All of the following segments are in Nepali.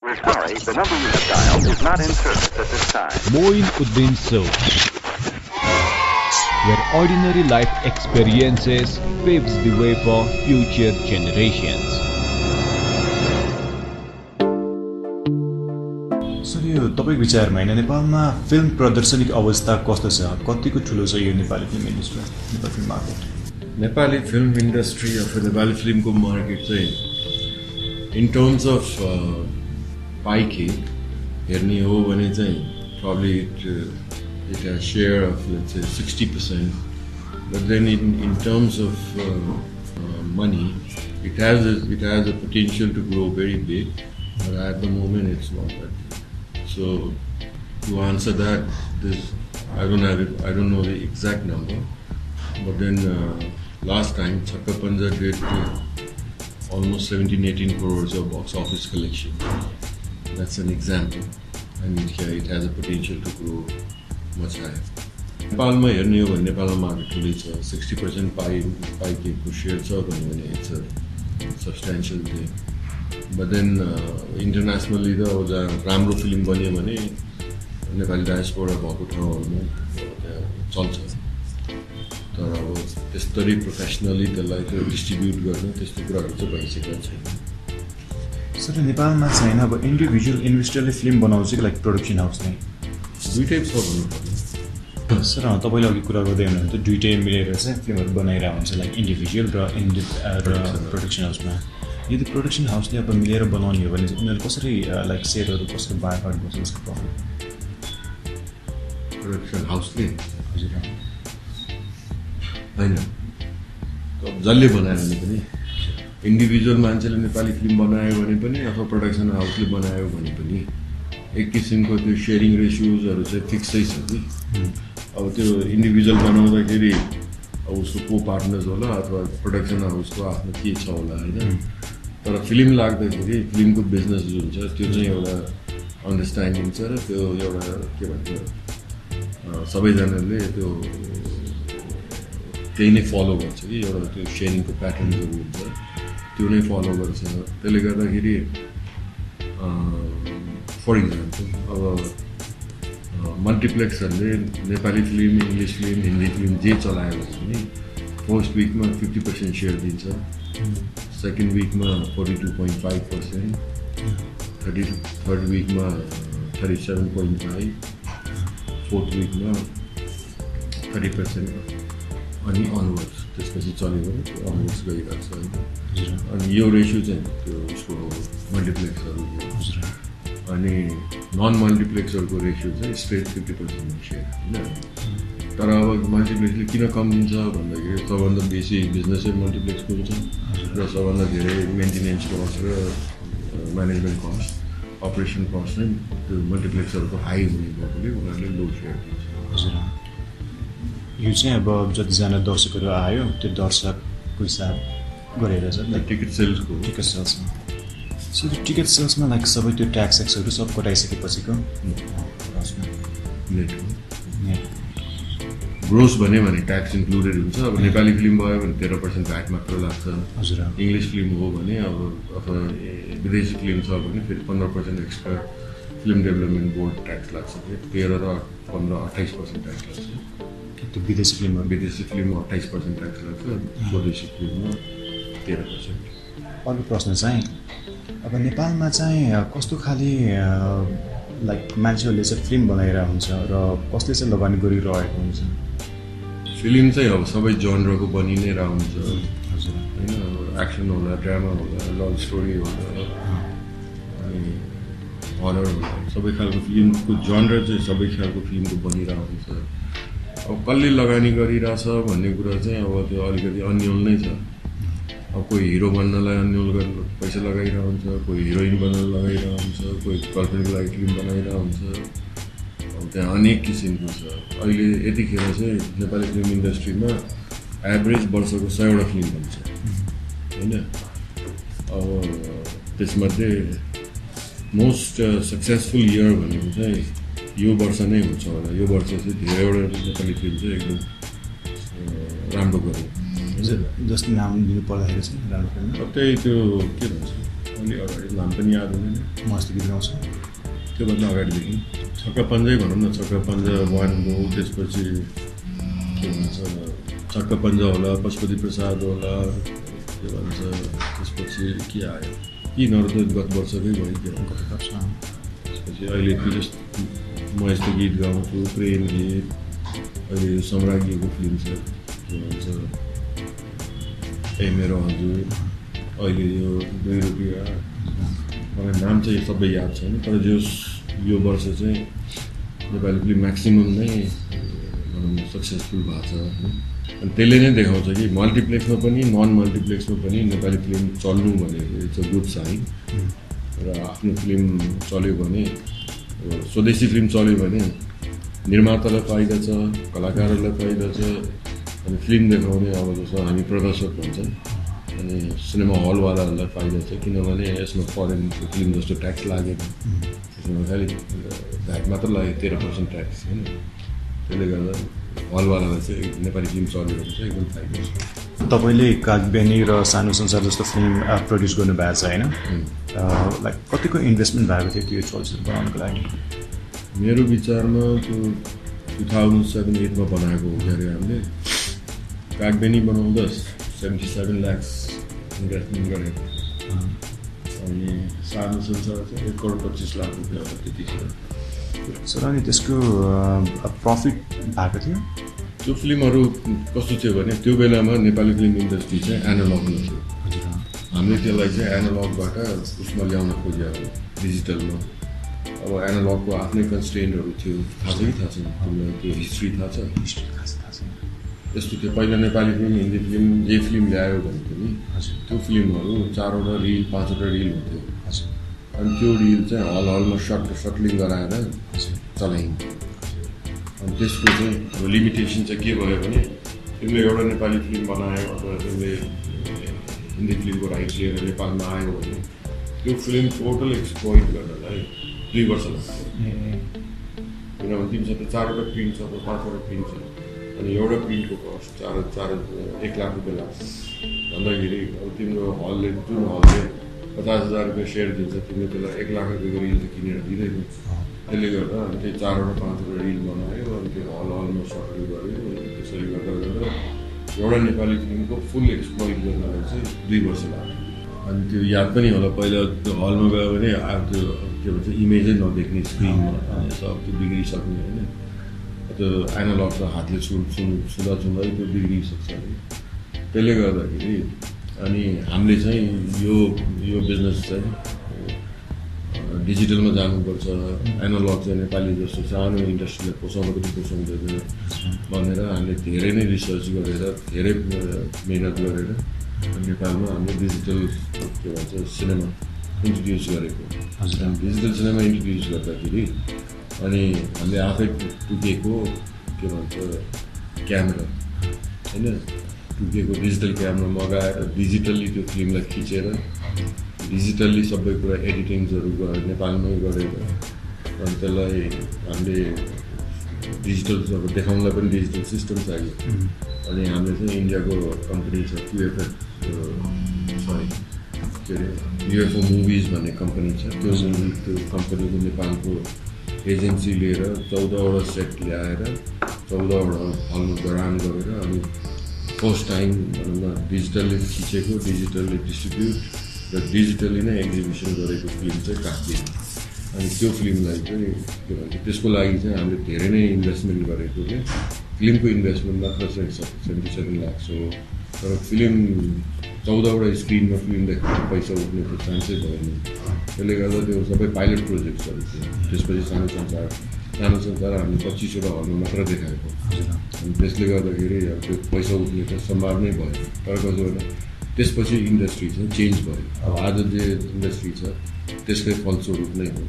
We're sorry, the number you have dialed is not in service at this time. Moin Uddin Show, where ordinary life experiences paves the way for future generations. So यो तपाईको विचारमा हैन नेपालमा फिल्म प्रदर्शनीको अवस्था कस्तो छ कतिको ठुलो छ यो Nepali film industry Nepali film market Nepali film industry of Nepali फिल्मको मार्केट चाहिँ इन टर्म्स अफ पाइके हेर्ने हो भने चाहिँ probably it has share of let's say 60%, but then in terms of money it has a potential to grow very big, but at the moment it's not that big. So to answer that, I don't know the exact number, but then last time Chakka Panja did almost 17-18 crores of box office collection. That's an example, and it has a potential to grow much higher. नेपालमा हेर्ने हो भने नेपालमा मार्केट ठुलै छ 60% पाइकेको सेयर छ भने it's a substantial thing but then internationally त अब जहाँ राम्रो फिल्म बन्यो भने नेपाली डायस्पोरा भएको ठाउँहरूमा चल्छ तर अब त्यसरी प्रोफेसनली त्यसलाई डिस्ट्रिब्युट गर्ने त्यस्तो कुराहरू चाहिँ भइसकेको छैन सर नेपालमा छैन अब इन्डिभिजुअल इन्भेस्टरले फिल्म बनाउँछ कि लाइक प्रोडक्सन हाउस नै दुईटै छ भन्नुपर्ने सर तपाईँले अघि कुरा गर्दै हुनुहुन्छ दुईटै मिलेर चाहिँ फिल्महरू बनाइरहेको हुन्छ लाइक इन्डिभिजुअल र प्रोडक्सन हाउसमा यदि प्रोडक्सन हाउसले अब मिलेर बनाउने हो भने उनीहरू कसरी लाइक सेयरहरू कसरी बाँडफाँड गर्छ उसको प्रफिट प्रोडक्सन हाउसले हजुर होइन जसले बनायो भने पनि इन्डिभिजुअल मान्छेले नेपाली फिल्म बनायो भने पनि अथवा प्रोडक्सन हाउसले बनायो भने पनि एक किसिमको त्यो सेयरिङ रेसियोजहरू चाहिँ फिक्सै छ कि अब त्यो इन्डिभिजुअल बनाउँदाखेरि अब उसको को पार्टनर्स होला अथवा प्रोडक्सन हाउसको आफ्नो के छ होला होइन तर फिल्म लाग्दाखेरि फिल्मको बिजनेस जुन छ त्यो चाहिँ एउटा अन्डरस्ट्यान्डिङ छ र त्यो एउटा के भन्छ सबैजनाले त्यो त्यही नै फलो गर्छ कि एउटा त्यो सेयरिङको प्याटर्नहरू हुन्छ त्यो नै फलो गर्छ त्यसले गर्दाखेरि फर इक्जाम्पल अब मल्टिप्लेक्सहरूले Nepali film English film Hindi film जे चलायो भने फर्स्ट विकमा 50% सेयर दिन्छ सेकेन्ड विकमा 42.5%, थर्ड विकमा 37.5%, फोर्थ विकमा 30% अनि अनवर्ड्स त्यसपछि चल्यो भने अनवर्ड्स गइरहेको छ होइन अनि यो रेसियो चाहिँ त्यो उसको मल्टिप्लेक्सहरू अनि नन मल्टिप्लेक्सहरूको रेसियो चाहिँ स्ट्रेट 50% सेयर होइन तर अब मल्टिप्लेक्सले किन कम दिन्छ भन्दाखेरि सबभन्दा बेसी बिजनेसै मल्टिप्लेक्सको हुन्छ र सबभन्दा धेरै मेन्टेनेन्स कस्ट र म्यानेजमेन्ट कस्ट अपरेसन कस्ट नै त्यो मल्टिप्लेक्सहरूको हाई हुने भएकोले उनीहरूले लो सेयर दिन्छ हजुर यो चाहिँ अब जतिजना दर्शकहरू आयो त्यो दर्शकको हिसाब गरेर चाहिँ टिकट सेल्सको टिकट सेल्समा सो त्यो टिकट सेल्समा लाइक सबै त्यो ट्याक्सहरू सब कटाइसकेपछिको ग्रोस भन्यो भने ट्याक्स इन्क्लुडेड हुन्छ अब नेपाली फिल्म भयो भने 13% भ्याट मात्र लाग्छ हजुर इङ्ग्लिस फिल्म हो भने अब अथवा विदेशी फिल्म छ भने फेरि 15% extra film development board tax लाग्छ 13 र 15-28% ट्याक्स लाग्छ त्यो विदेशी फिल्ममा 28% ट्याक्स लाग्छ स्वदेशी फिल्ममा 13%। अर्को प्रश्न चाहिँ अब नेपालमा चाहिँ कस्तो खाले लाइक मान्छेहरूले चाहिँ फिल्म बनाइरहेको हुन्छ र कसले चाहिँ लगानी गरिरहेको हुन्छ फिल्म चाहिँ अब सबै जनरको बनि नै रहेको हुन्छ हजुर होइन एक्सन होला ड्रामा होला लभ स्टोरी होला अनि हरर होला सबै खालको फिल्मको जनर चाहिँ सबै खालको फिल्मको बनिरहेको हुन्छ अब कसले लगानी गरिरहेछ भन्ने कुरा चाहिँ अब त्यो अलिकति अन्यल नै छ अब कोही हिरो बन्नलाई अन्यल गरेर पैसा लगाइरहेको हुन्छ कोही हिरोइन बन्न लगाइरहेको हुन्छ कोही गर्लफ्रेन्डको लागि फिल्म बनाइरहेको हुन्छ अब त्यहाँ अनेक किसिमको छ अहिले यतिखेर चाहिँ नेपाली फिल्म इन्डस्ट्रीमा एभरेज वर्षको 100वटा फिल्म बन्छ होइन अब त्यसमध्ये मोस्ट सक्सेसफुल इयर भनेको चाहिँ यो वर्ष नै हुन्छ होला यो वर्ष चाहिँ धेरैवटा नेपाली फिल्म चाहिँ एकदम राम्रो गर्यो जस्तो नाम दिनु पर्दाखेरि चाहिँ राम्रो फिल्म अब त्यही त्यो के भन्छ अलि अगाडि नाम पनि याद हुँदैन म अस्ति गीत गाउँछु त्योभन्दा अगाडिदेखि छक्का पन्जै भनौँ न छक्का पन्जा 1 हो त्यसपछि के भन्छ छक्का पन्जा होला पशुपति प्रसाद होला के भन्छ त्यसपछि के आयो यिनीहरू त गत वर्षकै भयो त्यसपछि अहिले म यस्तो गीत गाउँछु प्रेम गीत अहिले सम्राज्ञीको फिल्म छ के भन्छ ए मेरो हजुर अहिले यो 2 रुपियाँ मलाई नाम चाहिँ सबै याद छैन तर यो वर्ष चाहिँ नेपाली फिल्म म्याक्सिमम नै भनौँ न सक्सेसफुल भएको छ अनि त्यसले नै देखाउँछ कि मल्टिप्लेक्समा पनि नन मल्टिप्लेक्समा पनि नेपाली फिल्म चल्नु भनेको इट्स अ गुड साइन र आफ्नो फिल्म चल्यो भने स्वदेशी फिल्म चल्यो भने निर्मातालाई फाइदा छ कलाकारहरूलाई फाइदा छ अनि फिल्म देखाउने अब जस्तो हामी प्रदर्शक भन्छ अनि सिनेमा हलवालाहरूलाई फाइदा छ किनभने यसमा फरेनको फिल्म जस्तो ट्याक्स लागेन त्यसमा खालि भ्याट मात्र लाग्यो 13% ट्याक्स होइन त्यसले गर्दा हलवालालाई चाहिँ नेपाली फिल्म चल्यो भने चाहिँ एकदम फाइदा छ तपाईँले कागबेनी र सानो संसार जस्तो फिल्म प्रड्युस गर्नुभएको छ होइन लाइक कतिको इन्भेस्टमेन्ट भएको थियो त्यो चलचित्र बनाउनको लागि मेरो विचारमा त्यो 2007-8 मा बनाएको हो अरे हामीले कागबेनी बनाउँदा 77 लाख इन्भेस्टमेन्ट गरेको अनि सानो संसार चाहिँ 1.25 लाख रुपियाँ होला त्यतिखेर सर अनि त्यसको प्रफिट भएको थियो त्यो फिल्महरू कस्तो थियो भने त्यो बेलामा नेपाली फिल्म इन्डस्ट्री चाहिँ एनालग थियो हामीले त्यसलाई चाहिँ एनालगबाट उसमा ल्याउन खोज्यो डिजिटलमा अब एनालगको आफ्नै कन्स्ट्रेन्टहरू थियो थाहा छ कि थाहा छैन त्यो हिस्ट्री थाहा छ यस्तो थियो पहिला नेपाली फिल्म हिन्दी फिल्म जे फिल्म ल्यायो भने पनि त्यो फिल्महरू 4वटा रिल 5वटा रिल हुन्थ्यो अनि त्यो रिल चाहिँ हलमा सटलिङ गराएर चलाइन्थ्यो अनि त्यसको चाहिँ अब लिमिटेसन चाहिँ के भयो भने तिमीले एउटा नेपाली फिल्म बनायो अथवा तिमीले हिन्दी फिल्मको राइट लिएर नेपालमा आयो भने त्यो फिल्म टोटल एक्सप्लोइट गर्नलाई 2 वर्ष लाग्छ किनभने तिमीसँग त 4वटा प्रिन्ट छ 5वटा प्रिन्ट छ अनि एउटा प्रिन्टको कस्ट 1 लाख रुपियाँ लाग्छ भन्दाखेरि अब तिम्रो हलले जुन हलले 50,000 रुपियाँ सेयर दिन्छ तिमीले त्यसलाई 1 लाख रुपियाँको रिल त किनेर दिँदैन त्यसले गर्दा अनि त्यही 4वटा 5वटा रिल बनायो अनि त्यो हलमा सटल गऱ्यो त्यसरी गर्दा एउटा नेपाली फिल्मको फुल एक्सप्लोइट गर्नलाई चाहिँ 2 वर्ष लाग्यो अनि त्यो याद पनि होला पहिला त्यो हलमा गयो भने त्यो के भन्छ इमेजै नदेख्ने स्क्रिनमा अनि सब त्यो बिग्रिसक्ने होइन त्यो एनालग त हातले छुँदा त्यो बिग्रिसक्छ अरे त्यसले गर्दाखेरि अनि हामीले चाहिँ यो बिजनेस चाहिँ डिजिटलमा जानुपर्छ एनालग चाहिँ नेपाली जस्तो सानो इन्डस्ट्रीलाई पोसाउन पनि पोसाउँदैन भनेर हामीले धेरै नै रिसर्च गरेर धेरै मेहनत गरेर नेपालमा हामीले डिजिटल के भन्छ सिनेमा इन्ट्रोड्युस गरेको डिजिटल सिनेमा इन्ट्रोड्युस गर्दाखेरि अनि हामीले आफै टुकेको के भन्छ क्यामेरा होइन टुकेको डिजिटल क्यामेरा मगाएर डिजिटल्ली त्यो फिल्मलाई खिचेर डिजिटल्ली सबै कुरा एडिटिङ्सहरू गरेर नेपालमै गरेर अनि त्यसलाई हामीले डिजिटल अब देखाउनलाई पनि डिजिटल सिस्टम चाहियो अनि हामीले चाहिँ इन्डियाको कम्पनी छ QFX के अरे UFO मुभिज भन्ने कम्पनी छ त्यो कम्पनीको नेपालको एजेन्सी लिएर 14वटा सेट ल्याएर 14वटा हलमा गरान गरेर अनि फर्स्ट टाइम भनौँ न डिजिटलले खिचेको डिजिटलले डिस्ट्रिब्युट र डिजिटली नै एक्जिबिसन गरेको फिल्म चाहिँ कागबेनी अनि त्यो फिल्मलाई चाहिँ के भन्छ त्यसको लागि चाहिँ हामीले धेरै नै इन्भेस्टमेन्ट गरेको क्या फिल्मको इन्भेस्टमेन्ट मात्र चाहिँ 77 लाख हो तर फिल्म 14वटा स्क्रिनमा फिल्म देखाएर पैसा उठ्ने त्यो चान्सै भएन त्यसले गर्दा त्यो सबै पाइलट प्रोजेक्ट्सहरू थियो त्यसपछि सानो संसार हामीले 25वटा हलमा मात्र देखाएको अनि त्यसले गर्दाखेरि अब त्यो पैसा उठ्ने त सम्भव नै भयो तर कसो भने त्यसपछि इन्डस्ट्री चाहिँ चेन्ज भयो अब आज जे इन्डस्ट्री छ त्यसकै फलस्वरूप नै हो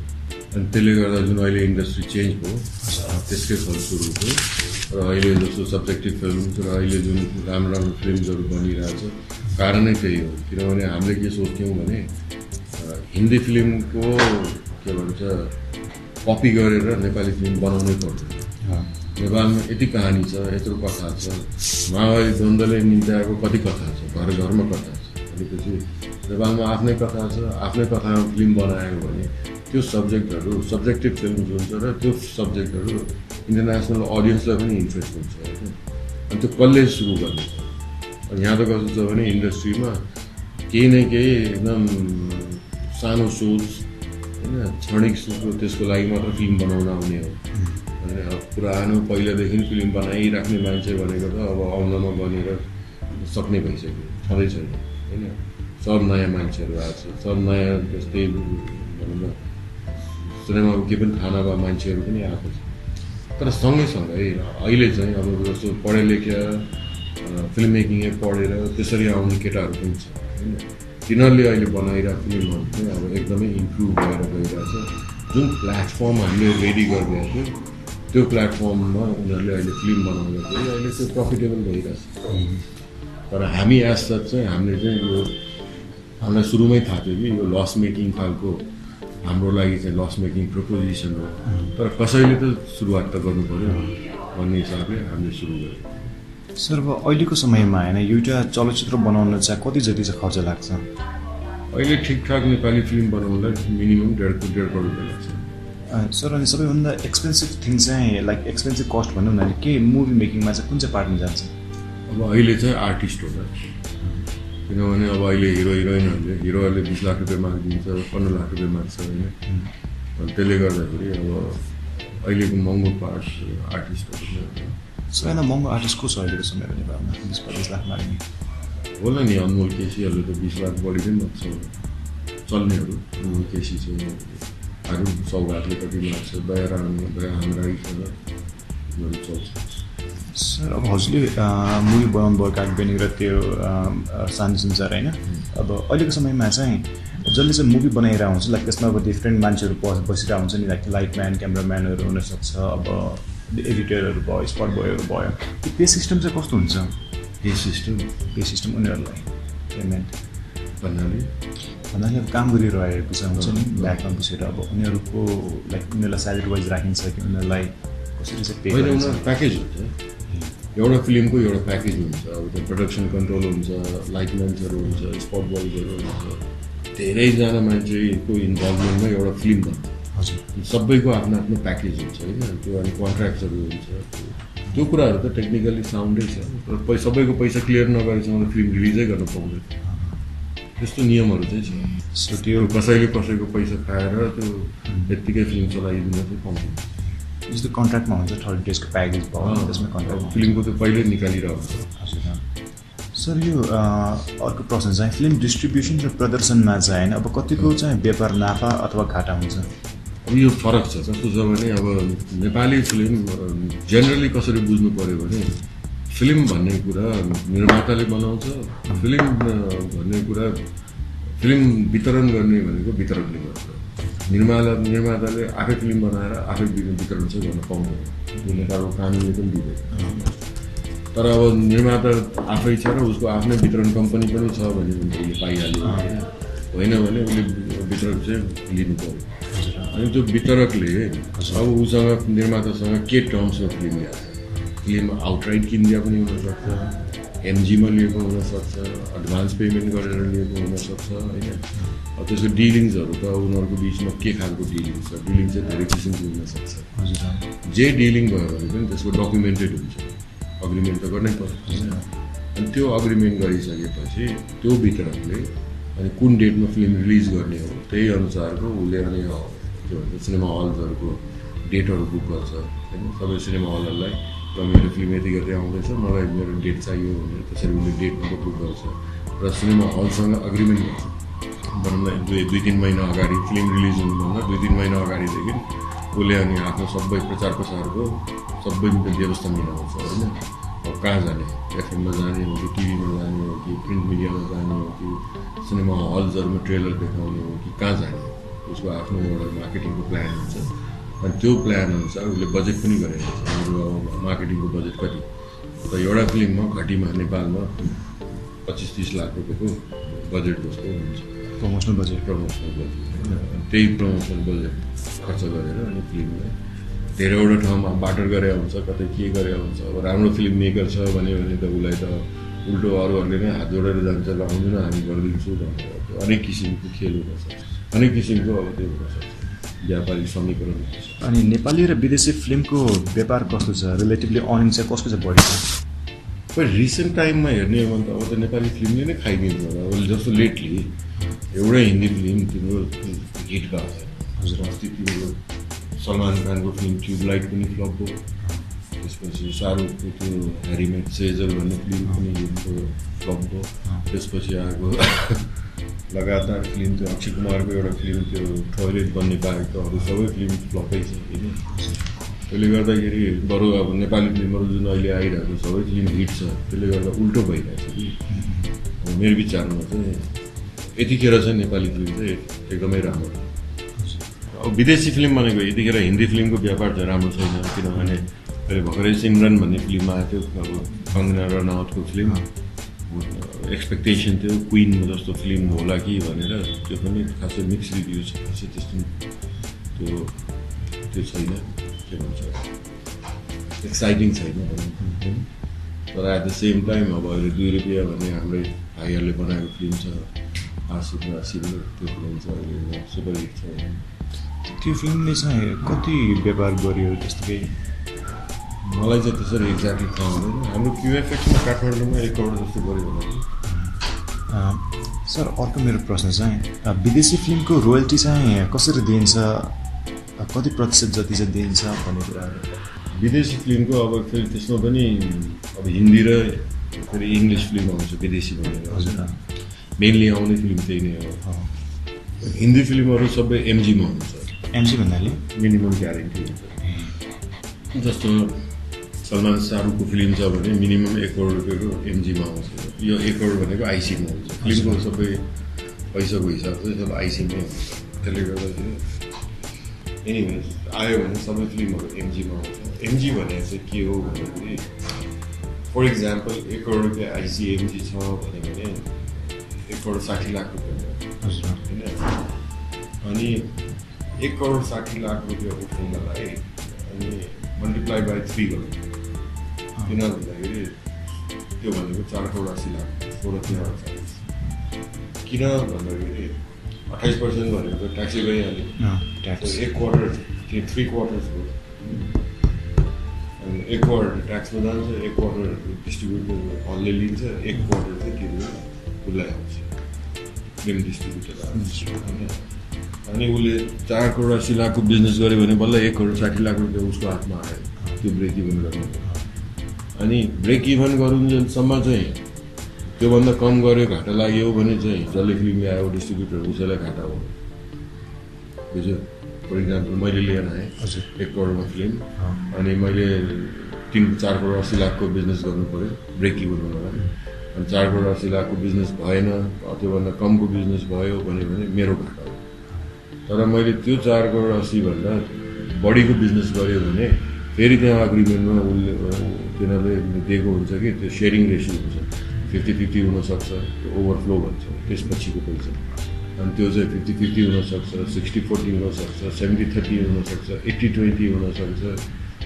अनि त्यसले गर्दा जुन अहिले इन्डस्ट्री चेन्ज भयो त्यसकै फलस्वरूप हो र अहिले जस्तो सब्जेक्टिभ फिल्म्स र अहिले जुन राम्रो फिल्महरू बनिरहेछ कारणै त्यही हो किनभने हामीले के सोच्थ्यौँ भने हिन्दी फिल्मको के भन्छ कपी गरेर नेपाली फिल्म बनाउनै पर्दैन नेपालमा यति कहानी छ यत्रो कथा छ माओवादी द्वन्द्वले निम्त्याएको कति कथा छ घर घरमा कथा छ भनेपछि नेपालमा आफ्नै कथा छ आफ्नै कथामा फिल्म बनायो भने त्यो सब्जेक्टहरू सब्जेक्टिभ फिल्म हुन्छ र त्यो सब्जेक्टहरू इन्टरनेसनल अडियन्सलाई पनि इन्ट्रेस्ट हुन्छ होइन अनि त्यो कसले सुरु गर्ने अनि यहाँ त कस्तो छ भने इन्डस्ट्रीमा केही न केही एकदम सानो सोच होइन क्षणिक त्यसको लागि मात्र फिल्म बनाउन आउने हो होइन अब पुरानो पहिलादेखि फिल्म बनाइराख्ने मान्छे भनेको त अब आउँदामा बनेर सक्ने भइसक्यो छँदै छैन होइन सब नयाँ मान्छेहरू आएको छ सब नयाँ जस्तै भनौँ न सिनेमाको केही पनि थाहा नभए मान्छेहरू पनि आएको छ तर सँगैसँगै अहिले चाहिँ अब जस्तो पढे लेखे फिल्म मेकिङै पढेर त्यसरी आउने केटाहरू पनि छ होइन तिनीहरूले अहिले बनाइरहेको फिल्महरू चाहिँ अब एकदमै इम्प्रुभ भएर गइरहेछ जुन प्लेटफर्म हामीले रेडी गरिरहेको थियो त्यो प्लेटफर्ममा उनीहरूले अहिले फिल्म बनाउँदाखेरि अहिले त्यो प्रफिटेबल भइरहेछ तर हामी एज सच चाहिँ हामीले चाहिँ यो हामीलाई सुरुमै थाहा थियो कि यो लस मेकिङ खालको हाम्रो लागि चाहिँ लस मेकिङ प्रपोजिसन हो तर कसैले त सुरुवात त गर्नु पऱ्यो भन्ने हिसाबले हामीले सुरु गर्यौँ सर अब अहिलेको समयमा होइन एउटा चलचित्र बनाउन चाहिँ कति जति चाहिँ खर्च लाग्छ अहिले ठिकठाक नेपाली फिल्म बनाउनलाई मिनिमम 1.5 करोड रुपियाँ लाग्छ सर अनि सबैभन्दा एक्सपेन्सिभ थिङ चाहिँ लाइक एक्सपेन्सिभ कस्ट भनौँ न के मुभी मेकिङमा चाहिँ कुन चाहिँ पार्टमा जान्छ अब अहिले चाहिँ आर्टिस्ट होला किनभने अब अहिले हिरोहरूले 20 लाख रुपियाँ मागिदिन्छ 15 लाख रुपियाँ माग्छ होइन अनि त्यसले गर्दाखेरि अब अहिलेको महँगो पार्ट आर्टिस्टहरू सबैभन्दा महँगो आर्टिस्ट को छ अहिलेको समयमा नेपालमा 20-25 लाख माग्ने होला नि अनमोल केसीहरूले त 20 लाख बढी पनि माग्छ चल्नेहरू अनमोल केसी चाहिँ अरू सौगातले कति माग्छ दयाहाङ राई छ उनीहरू चल्छ सर अब हजुरले मुभी बनाउनु भयो कागबेनी र त्यो सानो संसार होइन अब अहिलेको समयमा चाहिँ जसले चाहिँ मुभी बनाइरहेको हुन्छ लाइक त्यसमा अब डिफ्रेन्ट मान्छेहरू बसिरहेको हुन्छ नि लाइक लाइटम्यान क्यामराम्यानहरू हुनसक्छ अब एडिटरहरू भयो स्पट बोयहरू भयो त्यो पे सिस्टम चाहिँ कस्तो हुन्छ पे सिस्टम उनीहरूलाई पेमेन्ट भन्नाले अब काम गरिरहेको छ हुन्छ नि ब्याकमा बसेर अब उनीहरूको लाइक उनीहरूलाई स्यालेरी वाइज राखिन्छ कि उनीहरूलाई कसरी चाहिँ पे होइन उनीहरू प्याकेज हुन्छ एउटा फिल्मको एउटा प्याकेज हुन्छ अब त्यो प्रोडक्सन कन्ट्रोल हुन्छ लाइटम्यान्सहरू हुन्छ स्पट बोयजहरू हुन्छ धेरैजना मान्छेको इन्भल्भमेन्टमा एउटा फिल्म बन्छ हजुर सबैको आफ्नो आफ्नो प्याकेज हुन्छ होइन त्यो अनि कन्ट्र्याक्ट्सहरू हुन्छ त्यो कुराहरू त टेक्निकली साउन्डै छ तर सबैको पैसा क्लियर नगरेसम्म त फिल्म रिलिजै गर्न पाउँदैन त्यस्तो नियमहरू चाहिँ छ सो त्यो कसैले कसैको पैसा खाएर त्यो यत्तिकै फिल्म चलाइदिन चाहिँ पाउँदैन जस्तो कन्ट्र्याक्टमा हुन्छ 30 डेजको प्याकेज भयो त्यसमा कन्ट्र्याक्ट फिल्मको त पहिल्यै निकालिरहेको हुन्छ हजुर सर यो अर्को प्रश्न चाहिँ फिल्म डिस्ट्रिब्युसन र प्रदर्शनमा चाहिँ होइन अब कतिको चाहिँ व्यापार नाफा अथवा घाटा हुन्छ अब यो फरक छ कस्तो छ भने अब नेपाली फिल्म जेनरली कसरी बुझ्नु पऱ्यो भने फिल्म भन्ने कुरा निर्माताले बनाउँछ फिल्म भन्ने कुरा फिल्म वितरण गर्ने भनेको वितरकले गर्छ निर्माताले आफै फिल्म बनाएर आफै वितरण चाहिँ गर्न पाउँदैन यो नेपालको कानुनले पनि दिँदैन तर अब निर्माता आफै छ र उसको आफ्नै वितरण कम्पनी पनि छ भने उसले पाइहाल्यो होइन भने उसले वितरक चाहिँ लिनु पऱ्यो अनि त्यो वितरकले अब उसँग निर्मातासँग के टर्म्समा फिल्म ल्याएको फिल्म आउटराइट किनिदिया पनि हुनसक्छ एमजीमा लिएको हुनसक्छ एडभान्स पेमेन्ट गरेर लिएको हुनसक्छ होइन त्यसको डिलिङ्सहरू त उनीहरूको बिचमा के खालको डिलिङ छ डिलिङ चाहिँ धेरै किसिमको हुनसक्छ जे डिलिङ भयो भने पनि त्यसको डकुमेन्टेड हुन्छ अग्रिमेन्ट त गर्नै पर्छ होइन अनि त्यो अग्रिमेन्ट गरिसकेपछि त्यो वितरकले अनि कुन डेटमा फिल्म रिलिज गर्ने हो त्यही अनुसारको उसले अनि के भन्छ सिनेमा हल्सहरूको डेटहरू बुक गर्छ होइन सबै सिनेमा हलहरूलाई र मेरो फिल्म यति गर्दै आउँदैछ मलाई मेरो डेट चाहियो भनेर त्यसरी उसले डेट बुक गर्छ र सिनेमा हलसँग अग्रिमेन्ट गर्छ भनौँ न 2-3 महिना अगाडि फिल्म रिलिज हुनुभन्दा 2-3 महिना अगाडिदेखि उसले अनि आफ्नो सबै प्रचार प्रसारको सबै व्यवस्था मिलाउँछ होइन अब कहाँ जाने एफएममा जाने हो कि टिभीमा जाने हो कि प्रिन्ट मिडियामा जाने हो कि सिनेमा हल्सहरूमा ट्रेलर देखाउने हो कि कहाँ जाने उसको आफ्नो एउटा मार्केटिङको प्लान हुन्छ अनि त्यो प्लान अनुसार उसले बजेट पनि गरेको छ हाम्रो मार्केटिङको बजेट कति त एउटा फिल्ममा घटीमा नेपालमा 25-30 लाख रुपियाँको बजेट जस्तो हुन्छ प्रमोसनल बजेट होइन त्यही प्रमोसनल बजेट खर्च गरेर अनि फिल्मलाई धेरैवटा ठाउँमा बाटर गरेर हुन्छ कतै के गरेर हुन्छ अब राम्रो फिल्म मेकर छ भने त उसलाई त उल्टो अरूहरूले नै हात जोडेर जान्छ ल आउँदैन हामी गरिदिन्छौँ भनेर अनेक किसिमको खेल हुनसक्छ अनेक किसिमको अब त्यो हुनसक्छ व्यापारिक समीकरण हुनसक्छ अनि नेपाली र विदेशी फिल्मको व्यापार कस्तो छ रिलेटिभली अर्निङ चाहिँ कसको चाहिँ बढी छ खै रिसेन्ट टाइममा हेर्ने हो भने त अब त नेपाली फिल्मले नै खाइदिन्छ होला अब जस्तो लेटली एउटै हिन्दी फिल्म तिम्रो हिट भएको छ हजुर अस्ति तिम्रो सलमान खानको फिल्म ट्युबलाइट पनि फ्लप भयो त्यसपछि शाहरुखको त्यो ह्यारीमेट सेजल भन्ने फिल्म पनि फ्लप भयो त्यसपछि आएको लगातार फिल्म त्यो अक्षय कुमारको एउटा फिल्म त्यो टोयलेट बन्ने बाहेक त अरू सबै फिल्म फ्लपै छ होइन त्यसले गर्दाखेरि बरु अब नेपाली फिल्महरू जुन अहिले आइरहेको सबै फिल्म हिट छ त्यसले गर्दा उल्टो भइरहेछ कि मेरो विचारमा चाहिँ यतिखेर चाहिँ नेपाली फिल्म चाहिँ एकदमै राम्रो अब विदेशी फिल्म भनेको यतिखेर हिन्दी फिल्मको व्यापार चाहिँ राम्रो छैन किनभने अहिले भर्खरै सिमरन भन्ने फिल्म आएको थियो अब कङ्गना रनौतको फिल्म एक्सपेक्टेसन थियो क्विन जस्तो फिल्म होला कि भनेर त्यो पनि खासै मिक्स रिभ्यू छ खासै त्यस्तो त्यो छैन के भन्छ एक्साइटिङ छैन तर एट द सेम टाइम अब अहिले 2 रुपियाँ भन्ने हाम्रै भाइहरूले बनाएको फिल्म छ आसिफ नासिरले त्यो फिल्म छ अहिले सुपर हिट छ त्यो फिल्मले चाहिँ कति व्यापार गर्यो त्यस्तो केही मलाई चाहिँ त्यसरी एक्ज्याक्टली थाहा हुँदैन हाम्रो क्युएफएक्समा काठमाडौँमा 1 करोड जस्तो गऱ्यो भने सर अर्को मेरो प्रश्न चाहिँ विदेशी फिल्मको रोयल्टी चाहिँ कसरी दिइन्छ कति प्रतिशत जति चाहिँ दिइन्छ भन्ने कुराहरू विदेशी फिल्मको अब फेरि त्यसमा पनि अब हिन्दी र फेरि इङ्ग्लिस फिल्म आउँछ विदेशी भनेर हजुर मेनली आउने फिल्म त्यही नै हो हिन्दी फिल्महरू सबै एमजीमा हुन्छ एमजी भन्नाले मिनिमम ग्यारेन्टी हुन्छ जस्तो सलमान शाहरुखको फिल्म छ भने मिनिमम 1 करोड रुपियाँको एमजीमा आउँछ यो 1 करोड भनेको आइसीमा हुन्छ फिल्मको सबै पैसाको हिसाब चाहिँ सब आइसीमै हुन्छ त्यसले गर्दाखेरि एनिवेज आयो भने सबै फिल्महरू एमजीमा आउँछ एमजी भनेको चाहिँ के हो भन्दाखेरि फर इक्जाम्पल 1 करोड रुपियाँ आइसी एमजी छ भने 1 करोड 60 लाख रुपियाँ होइन अनि 1 करोड 60 लाख रुपियाँ उठाउनलाई अनि मल्टिप्लाई बाई 3 गर्नु किन भन्दाखेरि त्यो भनेको 4 करोड 80 लाख 16,340 किन भन्दाखेरि 28% भनेको त ट्याक्सै गइहाल्यो ट्याक्स 1 क्वार्टर 3 क्वार्टर्स हो अनि 1 क्वार्टर ट्याक्समा जान्छ 1 क्वार्टर डिस्ट्रिब्युट हलले लिन्छ 1 क्वार्टर चाहिँ के उसलाई आउँछ फिल्म डिस्ट्रिब्युटर अनि उसले 4 करोड 80 लाखको बिजनेस गर्यो भने बल्ल 1 करोड 60 लाख रुपियाँ उसको हातमा आयो त्यो ब्रेक इभन गर्नु अनि ब्रेक इभन गरुन्जेलसम्म चाहिँ त्योभन्दा कम गऱ्यो घाटा लाग्यो भने चाहिँ जसले फिल्म ल्यायो डिस्ट्रिब्युटर उसैलाई घाटा हो बुझ्यो फर इक्जाम्पल मैले लिएर आएँ 1 करोडमा फिल्म अनि मैले 4 करोड 80 लाखको बिजनेस गर्नु पऱ्यो ब्रेक इभन गर्नलाई अनि 4 करोड 80 लाखको बिजनेस भएन त्योभन्दा कमको बिजनेस भयो भने मेरो घाटा हो तर मैले त्यो 4 करोड 80 भन्दा बढीको बिजनेस गऱ्यो भने फेरि त्यहाँ एग्रिमेन्टमा उसले तिनीहरूले दिएको हुन्छ कि त्यो सेयरिङ रेसियो हुन्छ 50-50 हुनसक्छ त्यो ओभरफ्लो भन्छ त्यसपछिको पैसा अनि त्यो चाहिँ 50-50 हुनसक्छ 60-40 हुनसक्छ 70-30 हुनसक्छ 80-20 हुनसक्छ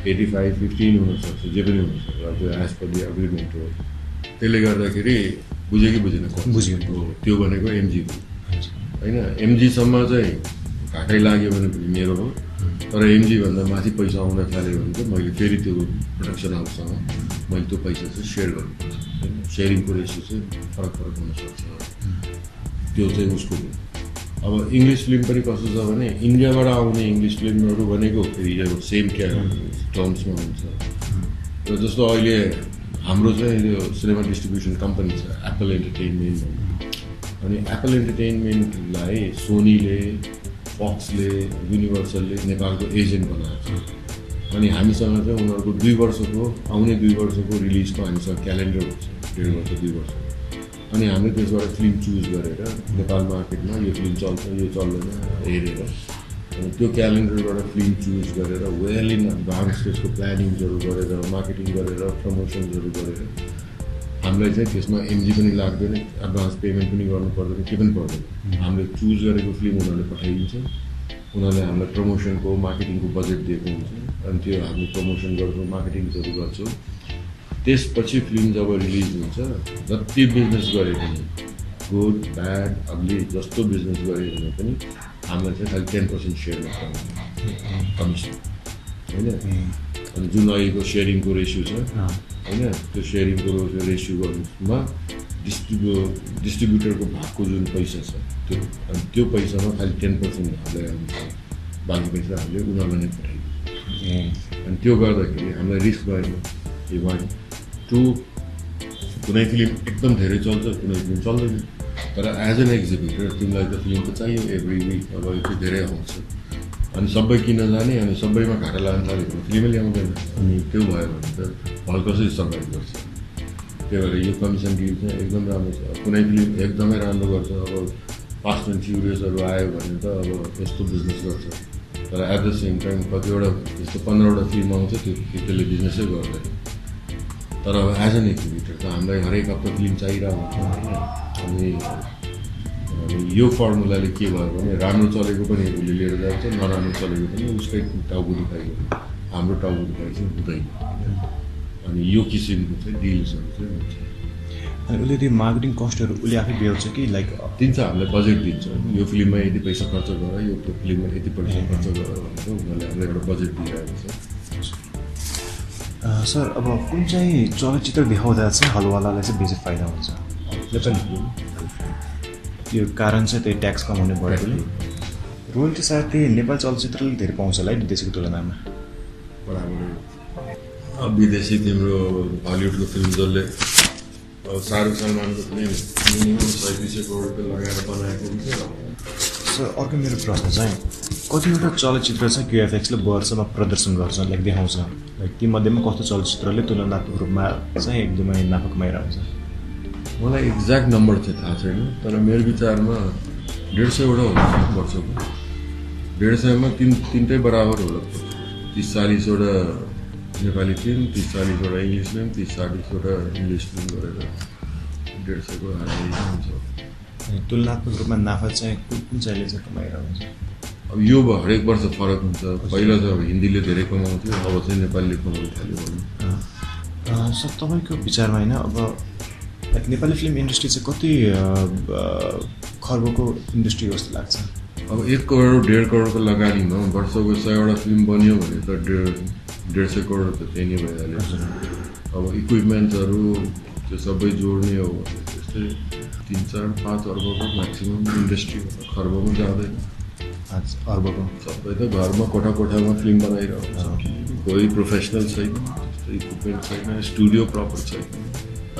85-15 हुनसक्छ जे पनि हुनसक्छ त्यो एज पर दि एग्रिमेन्ट हो त्यसले गर्दाखेरि बुझ्यो कि बुझेन बुझ्यो त्यो भनेको एमजी होइन एमजीसम्म चाहिँ घाटै लाग्यो भने पनि मेरो हो तर एमजीभन्दा माथि पैसा आउन थाल्यो भने चाहिँ मैले फेरि त्यो प्रोडक्सन हाउससँग मैले त्यो पैसा चाहिँ सेयर गर्नुपर्छ होइन सेयरिङको रेसियो चाहिँ फरक हुनसक्छ त्यो चाहिँ उसको अब इङ्ग्लिस फिल्म पनि कस्तो छ भने इन्डियाबाट आउने इङ्ग्लिस फिल्महरू भनेको फेरि अब सेम टर्म्समा हुन्छ र जस्तो अहिले हाम्रो चाहिँ यो सिनेमा डिस्ट्रिब्युसन कम्पनी छ एप्पल एन्टरटेनमेन्ट अनि एप्पल एन्टरटेनमेन्टलाई सोनीले फक्सले युनिभर्सलले नेपालको एजेन्ट बनाएको छ अनि हामीसँग चाहिँ उनीहरूको 2 वर्षको आउने 2 वर्षको रिलिजको हामीसँग क्यालेन्डर हुन्छ 1.5 वर्ष 2 वर्ष अनि हामीले त्यसबाट फिल्म चुज गरेर नेपाल मार्केटमा यो फिल्म चल्छ यो चल्दैन हेरेर अनि त्यो क्यालेन्डरबाट फिल्म चुज गरेर वेल इन एडभान्स त्यसको प्लानिङ्सहरू गरेर मार्केटिङ गरेर प्रमोसन्सहरू गरेर हामीलाई चाहिँ त्यसमा एमजी पनि लाग्दैन एडभान्स पेमेन्ट पनि गर्नु पर्दैन के पनि पर्दैन हामीले चुज गरेको फिल्म उनीहरूले पठाइदिन्छ उनीहरूले हामीलाई प्रमोसनको मार्केटिङको बजेट दिएको हुन्छ अनि त्यो हामीले प्रमोसन गर्छौँ मार्केटिङ्सहरू गर्छौँ त्यसपछि फिल्म जब रिलिज हुन्छ जति बिजनेस गरे पनि गुड ब्याड अग्ली जस्तो बिजनेस गरे पनि हामीलाई चाहिँ खालि 10% सेयरमा पाउँछ कमिसन होइन अनि जुन अहिलेको सेयरिङको रेसियो छ होइन त्यो सेयरिङको रेसियो गर्नुमा डिस्ट्रिब्युटरको भागको जुन पैसा छ त्यो अनि त्यो पैसामा खालि 10% हामीलाई आउँछ बाँकी पैसा हामीले उनीहरूलाई नै पठाइदियो अनि त्यो गर्दाखेरि हामीलाई रिस्क भएन ए वान टु कुनै फिल्म एकदम धेरै चल्छ कुनै फिल्म चल्दैन तर एज एन एक्जिक्युटर तिमीलाई त फिल्म त चाहियो एभ्री विक अब त्यो धेरै आउँछ अनि सबै किन जाने अनि सबैमा घाटा लाग्न थाल्यो भने फिल्मै ल्याउँदैन अनि त्यो भयो भने त हल कसरी सर्भाइभ गर्छ त्यही भएर यो कमिसन डिल चाहिँ एकदम राम्रो छ कुनै फिल्म एकदमै राम्रो गर्छ अब फास्ट एन्ड फ्युरियसहरू आयो भने त अब यस्तो बिजनेस गर्छ तर एट द सेम टाइम कतिवटा यस्तो 15वटा फिल्म आउँछ त्यसले बिजनेसै गर्दैन तर अब एज एन एक्जिक्युटर त हामीलाई हरेक हप्ता फिल्म चाहिरहेको हुन्छ होइन अनि यो फर्मुलाले के भयो भने राम्रो चलेको पनि उसले लिएर जान्छ नराम्रो चलेको पनि उसकै टाउको दुखाइ हाम्रो टाउको दुखाइ चाहिँ हुँदैन अनि यो किसिमको चाहिँ डिल्सहरू चाहिँ हुन्छ अनि उसले त्यो मार्केटिङ कस्टहरू उसले आफै बेहोर्छ कि लाइक दिन्छ हामीलाई बजेट दिन्छ यो फिल्ममा यति पैसा खर्च गर यो फिल्ममा यति पैसा खर्च गर भनेर उनीहरूले हामीलाई एउटा बजेट दिइरहेको छ सर अब कुन चाहिँ चलचित्र देखाउँदा चाहिँ हलवालालाई चाहिँ बेसी फाइदा हुन्छ यो कारण चाहिँ त्यही ट्याक्स कमाउने भएकोले रोयल्टी सायद त्यही नेपाली चलचित्रले धेरै पाउँछ होला है विदेशीको तुलनामा बराबर विदेशी तिम्रो हलिउडको फिल्म जसले शाहरुख सलमानको पनि मिनिमम 100-200 करोड लगाएर बनाएको हुन्छ सर अर्को मेरो प्रश्न चाहिँ कतिवटा चलचित्र चाहिँ QFXले वर्षमा प्रदर्शन गर्छ लाइक देखाउँछ लाइक तीमध्येमा कस्तो चलचित्रले तुलनात्मक रूपमा चाहिँ एकदमै नाफा कमाइरहेको हुन्छ मलाई एक्ज्याक्ट नम्बर चाहिँ थाहा छैन तर मेरो विचारमा 150वटा हुन्छ वर्षको 150मा तिनटै बराबर होला 30-40वटा नेपाली फिल्म 30-40वटा इङ्ग्लिस फिल्म 30-40वटा इङ्ग्लिस फिल्म गरेर 150को हाराइ हुन्छ तुलनात्मक रूपमा नाफा चाहिँ कुन चाहिँले चाहिँ कमाइरहेको हुन्छ अब यो हरेक वर्ष फरक हुन्छ पहिला त अब हिन्दीले धेरै कमाउँथ्यो अब चाहिँ नेपालीले कमाउनु थाल्यो भने सर तपाईँको विचारमा होइन अब लाइक नेपाली फिल्म इन्डस्ट्री चाहिँ कति खर्बको इन्डस्ट्री हो जस्तो लाग्छ अब 1 करोड 1.5 करोडको लगानीमा वर्षको 100वटा फिल्म बन्यो भने त 150 करोड त त्यही नै भइहाल्यो अब इक्विपमेन्ट्सहरू त्यो सबै जोड्ने हो भने त्यस्तै 3-4-5 अर्बको म्याक्सिमम् इन्डस्ट्री खर्बमा जाँदैन अर्बको सबै त घरमा कोठामा फिल्म बनाइरहेको छ कोही प्रोफेसनल छैन त्यस्तो इक्विपमेन्ट छैन स्टुडियो प्रपर छैन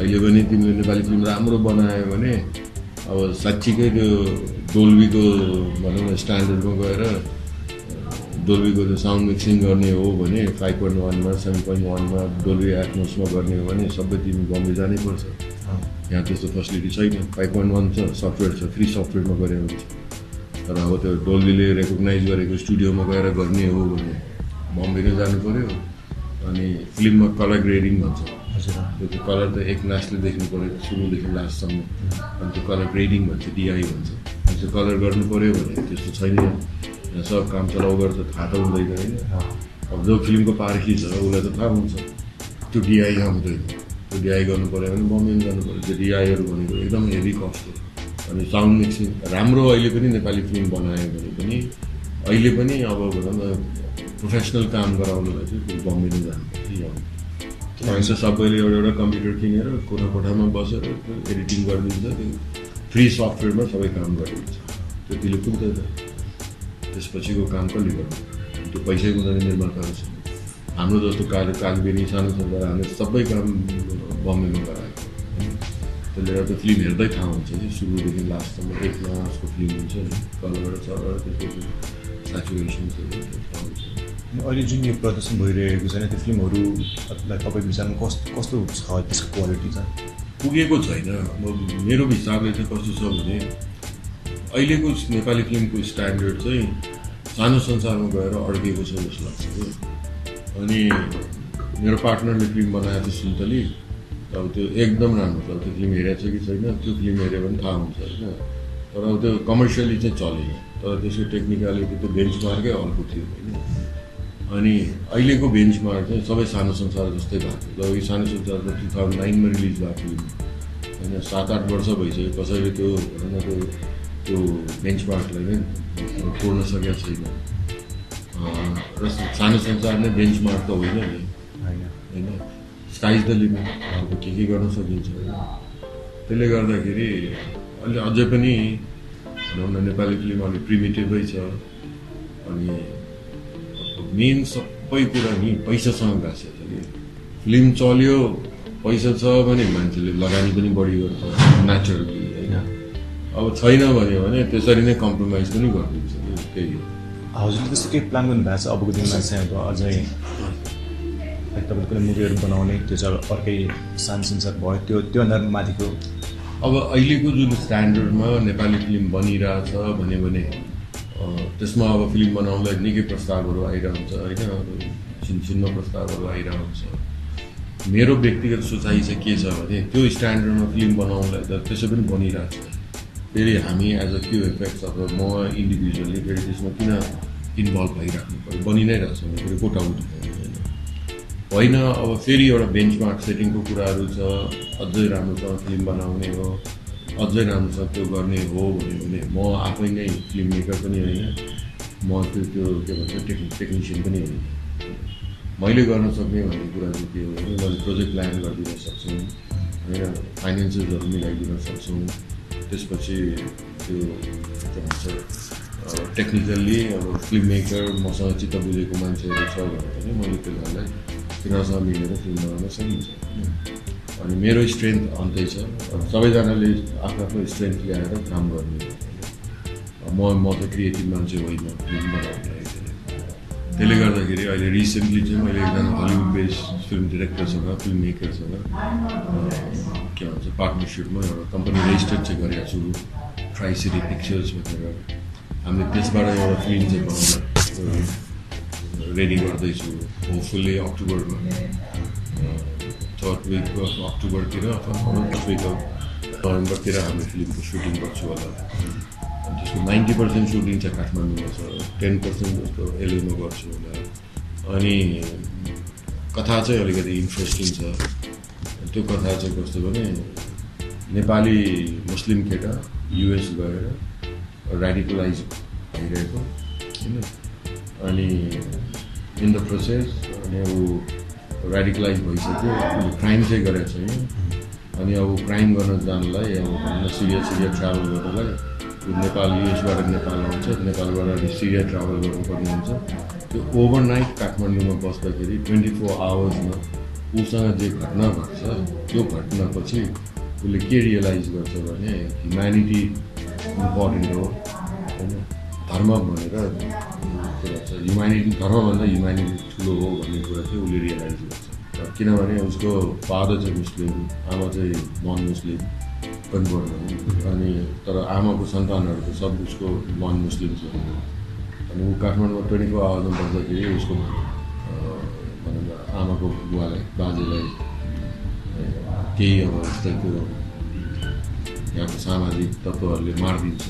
अहिले पनि तिमीले नेपाली फिल्म राम्रो बनायो भने अब साँच्चीकै त्यो डोल्बीको भनौँ न स्ट्यान्डर्डमा गएर डोल्बीको त्यो साउन्ड मिक्सिङ गर्ने हो भने 5.1मा 7.1मा डोल्बी एटमोसमा गर्ने हो भने सबै तिमी बम्बे जानै पर्छ यहाँ त्यस्तो फेसिलिटी छैन 5.1 छ सफ्टवेयर छ फ्री सफ्टवेयरमा गरे हुन्छ तर अब त्यो डोल्बीले रेकग्नाइज गरेको स्टुडियोमा गएर गर्ने हो भने बम्बे नै जानु पऱ्यो अनि फिल्ममा कलर ग्रेडिङ भन्छ त्यो कलर त एक नाचले देख्नु पऱ्यो सुरुदेखि लास्टसम्म अनि त्यो कलर ग्रेडिङ भन्छ डिआई भन्छ अनि त्यो कलर गर्नु पऱ्यो भने त्यस्तो छैन यहाँ सब काम चलाउ गर्छ थाहा त हुँदैन होइन अब जो फिल्मको पार्खी छ उसलाई त थाहा हुन्छ त्यो डिआई यहाँ हुँदैन त्यो डिआई गर्नु पऱ्यो भने बम्बे जानु पऱ्यो त्यो डिआईहरू भनेको एकदम हेभी कस्ट हो अनि साउन्ड मिक्सिङ राम्रो अहिले पनि नेपाली फिल्म बनायो भने पनि अहिले पनि अब भनौँ न प्रोफेसनल काम गराउनुलाई चाहिँ त्यो बम्बे नै जानुपर्छ यहाँ सबैले एउटा कम्प्युटर किनेर कोठामा बसेर एडिटिङ गरिदिन्छ त्यो फ्री सफ्टवेयरमा सबै काम गरिदिन्छ त्यतिले पुग्दैन त्यसपछिको काम कसले गर्नु त्यो पैसै हुँदैन निर्माताहरू छ हाम्रो जस्तो कागबेनी सानो छ हामीले सबै काम बम्बेमा गराएको त्यसले गर्दा फिल्म हेर्दै थाहा हुन्छ कि सुरुदेखि लास्टसम्म 1 मासको फिल्म हुन्छ नि कलर चलर त्यसको सेचुरेसन्सहरू अहिले जुन यो प्रदर्शन भइरहेको छ त्यो फिल्महरूलाई तपाईँको विचारमा कस्तो छ त्यसको क्वालिटी चाहिँ पुगेको छैन अब मेरो हिसाबले चाहिँ कस्तो छ भने अहिलेको नेपाली फिल्मको स्ट्यान्डर्ड चाहिँ सानो संसारमा गएर अड्केको छ जस्तो लाग्छ कि अनि मेरो पार्टनरले फिल्म बनाएको थियो सुन्तली अब त्यो एकदम राम्रो छ त्यो फिल्म हेरेको छ कि छैन त्यो फिल्म हेऱ्यो भने थाहा हुन्छ होइन तर अब त्यो कमर्सियली चाहिँ चलेन तर त्यसको टेक्निकलिटी त्यो बेन्चमार्कै अर्को थियो होइन अनि अहिलेको बेन्चमार्क चाहिँ सबै सानो संसार जस्तै भएको छ। जब यो सानो संसार 2009 मा रिलिज भएको फिल्म होइन, 7-8 वर्ष भइसक्यो, कसैले त्यो भनौँ न त्यो बेन्चमार्कलाई नै तोड्न सकेको छैन। र सानो संसार नै बेन्चमार्क त होइन नि होइन, स्काई इज द लिमिट, अब के गर्न सकिन्छ। त्यसले गर्दाखेरि अहिले अझै पनि भनौँ न नेपाली फिल्म अलिक प्रिमिटिभै छ। अनि मेन सबै कुरा नि पैसासँग गाँसेको छ कि फिल्म चल्यो, पैसा छ भने मान्छेले लगानी पनि बढी गर्छ नेचुरली होइन। अब छैन भने त्यसरी नै कम्प्रोमाइज पनि गरिदिन्छ कि त्यही हो। हजुरले त्यस्तो केही प्लान गर्नु भएको छ अबको दिनमा चाहिँ? अब अझै तपाईँले कुनै मुभीहरू बनाउने, त्यो चाहिँ अर्कै सानो संसार भयो, त्योभन्दा माथिको अब अहिलेको जुन स्ट्यान्डर्डमा नेपाली फिल्म बनिरहेछ भने त्यसमा अब फिल्म बनाउँदा निकै प्रस्तावहरू आइरहन्छ होइन, छिनछिनमा प्रस्तावहरू आइरहन्छ। मेरो व्यक्तिगत सोचाइ चाहिँ के छ भने त्यो स्ट्यान्डर्डमा फिल्म बनाउनलाई त त्यसै पनि बनिरहेछ। फेरि हामी एज अ QFX अथवा म इन्डिभिजुअली फेरि त्यसमा किन इन्भल्भ भइराख्नु पऱ्यो, बनि नै रहेछ भने फेरि कोटाउनु होइन। अब फेरि एउटा बेन्चमार्क सेटिङको कुराहरू छ, अझै राम्रोसँग फिल्म बनाउने हो, अझै राम्रोसँग त्यो गर्ने हो भने म आफै नै फिल्म मेकर पनि होइन, म त्यो के भन्छ टेक्निसियन पनि होइन। मैले गर्न सक्ने भन्ने कुरा चाहिँ के हो भने मैले प्रोजेक्ट प्लान गरिदिन सक्छु होइन, फाइनेन्सेसहरू मिलाइदिन सक्छु। त्यसपछि त्यो के भन्छ टेक्निकल्ली अब फिल्म मेकर मसँग चित्त बुझेको मान्छेहरू छ भने पनि मैले त्यसलाई तिनीहरूसँग मिलेर फिल्म बनाउन सकिन्छ। अनि मेरो स्ट्रेन्थ अन्तै छ, सबैजनाले आफ्नो आफ्नो स्ट्रेन्थ ल्याएर काम गर्ने। म त क्रिएटिभ मान्छे होइन फिल्म बनाउने। त्यसले गर्दाखेरि अहिले रिसेन्टली चाहिँ मैले एकजना हलिउड बेस्ड फिल्म डिरेक्टरसँग फिल्म मेकरसँग के भन्छ पार्टनरसिपमा एउटा कम्पनी रेजिस्टर्ड चाहिँ गरेको छु, ट्राई सिटी पिक्चर्स भनेर। हामीले त्यसबाट एउटा फिल्म चाहिँ बनाउन रेडी गर्दैछु। होपफुल्ली अक्टोबरमा, 3rd week of अक्टोबरतिर अथवा 1st week of नोभेम्बरतिर हामी फिल्मको सुटिङ गर्छु होला। त्यसको 90% सुटिङ चाहिँ काठमाडौँमा छ, 10% जस्तो LA मा गर्छु होला। अनि कथा चाहिँ अलिकति इन्ट्रेस्टिङ छ। त्यो कथा चाहिँ कस्तो भने नेपाली मुस्लिम केटा US गएर रेडिकलाइज भइरहेको होइन, अनि इन द प्रोसेस अनि अब रेडिकलाइज भइसक्यो, क्राइम चाहिँ गरेको छैन। अनि अब क्राइम गर्न जानलाई अब सिरिया ट्राभल गर्नलाई नेपाल US बाट नेपाल आउँछ, नेपालबाट सिरिया ट्राभल गर्नुपर्ने हुन्छ। त्यो ओभरनाइट काठमाडौँमा बस्दाखेरि 24 आवर्समा उसँग जे घटना घट्छ त्यो घटनापछि उसले के रियलाइज गर्छ भने ह्युम्यानिटी इम्पोर्टेन्ट हो होइन, धर्म भनेर के भन्छ धर्मभन्दा ह्युम्यानिटी ठुलो हो भन्ने कुरा चाहिँ उसले रियलाइज गर्छ। किनभने उसको फादर चाहिँ मुस्लिम, आमा चाहिँ नन मुस्लिम कन्भर्ट हो, अनि तर आमाको सन्तानहरू त सब उसको नन मुस्लिम्स हो। अनि ऊ काठमाडौँमा 24 आवर्समा बस्दाखेरि उसको भनौँ न आमाको बुवालाई बाजेलाई केही अब जस्तै त्यो यहाँको सामाजिक तत्त्वहरूले मारिदिन्छ।